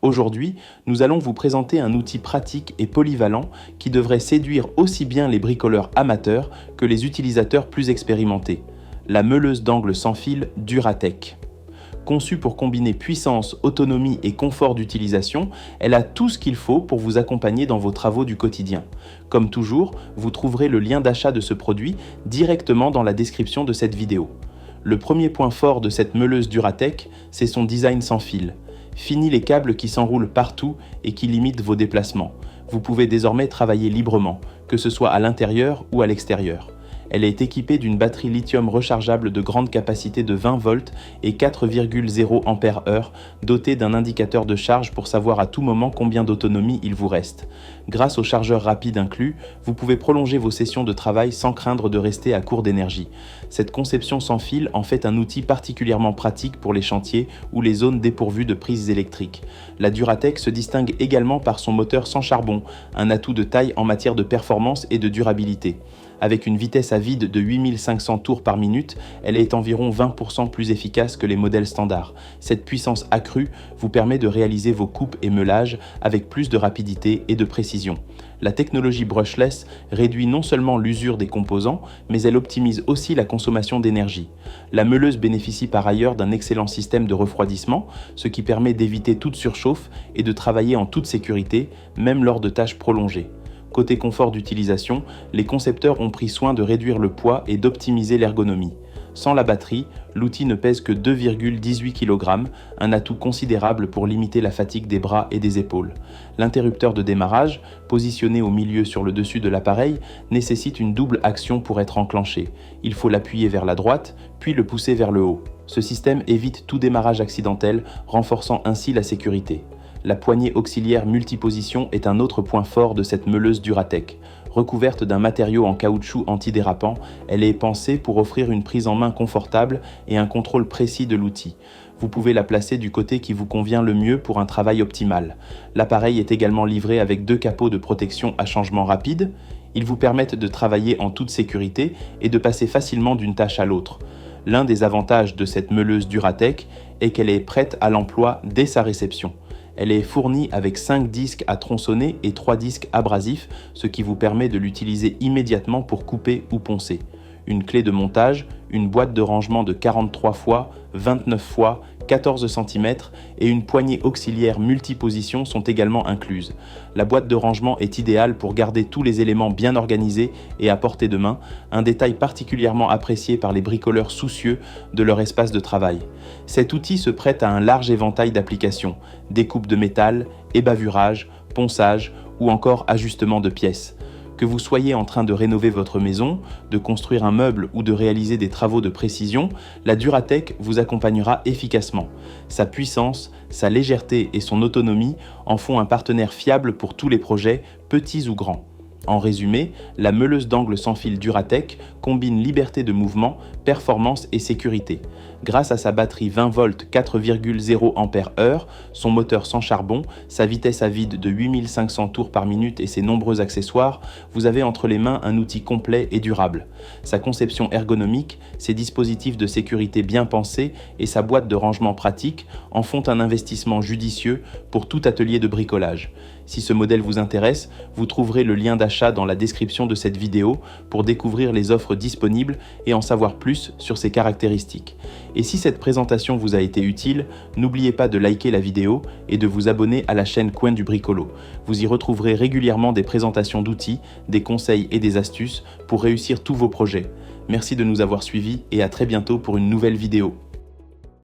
Aujourd'hui, nous allons vous présenter un outil pratique et polyvalent qui devrait séduire aussi bien les bricoleurs amateurs que les utilisateurs plus expérimentés. La meuleuse d'angle sans fil Duratec. Conçue pour combiner puissance, autonomie et confort d'utilisation, elle a tout ce qu'il faut pour vous accompagner dans vos travaux du quotidien. Comme toujours, vous trouverez le lien d'achat de ce produit directement dans la description de cette vidéo. Le premier point fort de cette meuleuse Duratec, c'est son design sans fil. Fini les câbles qui s'enroulent partout et qui limitent vos déplacements. Vous pouvez désormais travailler librement, que ce soit à l'intérieur ou à l'extérieur. Elle est équipée d'une batterie lithium rechargeable de grande capacité de 20 volts et 4,0 Ah, dotée d'un indicateur de charge pour savoir à tout moment combien d'autonomie il vous reste. Grâce au chargeur rapide inclus, vous pouvez prolonger vos sessions de travail sans craindre de rester à court d'énergie. Cette conception sans fil en fait un outil particulièrement pratique pour les chantiers ou les zones dépourvues de prises électriques. La Duratec se distingue également par son moteur sans charbon, un atout de taille en matière de performance et de durabilité. Avec une vitesse à vide de 8500 tours par minute, elle est environ 20% plus efficace que les modèles standards. Cette puissance accrue vous permet de réaliser vos coupes et meulages avec plus de rapidité et de précision. La technologie brushless réduit non seulement l'usure des composants, mais elle optimise aussi la consommation d'énergie. La meuleuse bénéficie par ailleurs d'un excellent système de refroidissement, ce qui permet d'éviter toute surchauffe et de travailler en toute sécurité, même lors de tâches prolongées. Côté confort d'utilisation, les concepteurs ont pris soin de réduire le poids et d'optimiser l'ergonomie. Sans la batterie, l'outil ne pèse que 2,18 kg, un atout considérable pour limiter la fatigue des bras et des épaules. L'interrupteur de démarrage, positionné au milieu sur le dessus de l'appareil, nécessite une double action pour être enclenché. Il faut l'appuyer vers la droite, puis le pousser vers le haut. Ce système évite tout démarrage accidentel, renforçant ainsi la sécurité. La poignée auxiliaire multiposition est un autre point fort de cette meuleuse Duratec. Recouverte d'un matériau en caoutchouc antidérapant, elle est pensée pour offrir une prise en main confortable et un contrôle précis de l'outil. Vous pouvez la placer du côté qui vous convient le mieux pour un travail optimal. L'appareil est également livré avec 2 capots de protection à changement rapide. Ils vous permettent de travailler en toute sécurité et de passer facilement d'une tâche à l'autre. L'un des avantages de cette meuleuse Duratec est qu'elle est prête à l'emploi dès sa réception. Elle est fournie avec 5 disques à tronçonner et 3 disques abrasifs, ce qui vous permet de l'utiliser immédiatement pour couper ou poncer. Une clé de montage, une boîte de rangement de 43 x 29 x 14 cm et une poignée auxiliaire multiposition sont également incluses. La boîte de rangement est idéale pour garder tous les éléments bien organisés et à portée de main, un détail particulièrement apprécié par les bricoleurs soucieux de leur espace de travail. Cet outil se prête à un large éventail d'applications, découpe de métal, ébavurage, ponçage ou encore ajustement de pièces. Que vous soyez en train de rénover votre maison, de construire un meuble ou de réaliser des travaux de précision, la Duratec vous accompagnera efficacement. Sa puissance, sa légèreté et son autonomie en font un partenaire fiable pour tous les projets, petits ou grands. En résumé, la meuleuse d'angle sans fil Duratec combine liberté de mouvement, performance et sécurité. Grâce à sa batterie 20 volts 4,0 Ah, son moteur sans charbon, sa vitesse à vide de 8500 tours par minute et ses nombreux accessoires, vous avez entre les mains un outil complet et durable. Sa conception ergonomique, ses dispositifs de sécurité bien pensés et sa boîte de rangement pratique en font un investissement judicieux pour tout atelier de bricolage. Si ce modèle vous intéresse, vous trouverez le lien d'achat dans la description de cette vidéo pour découvrir les offres disponibles et en savoir plus sur ses caractéristiques. Et si cette présentation vous a été utile, n'oubliez pas de liker la vidéo et de vous abonner à la chaîne Coin du Bricolo. Vous y retrouverez régulièrement des présentations d'outils, des conseils et des astuces pour réussir tous vos projets. Merci de nous avoir suivis et à très bientôt pour une nouvelle vidéo.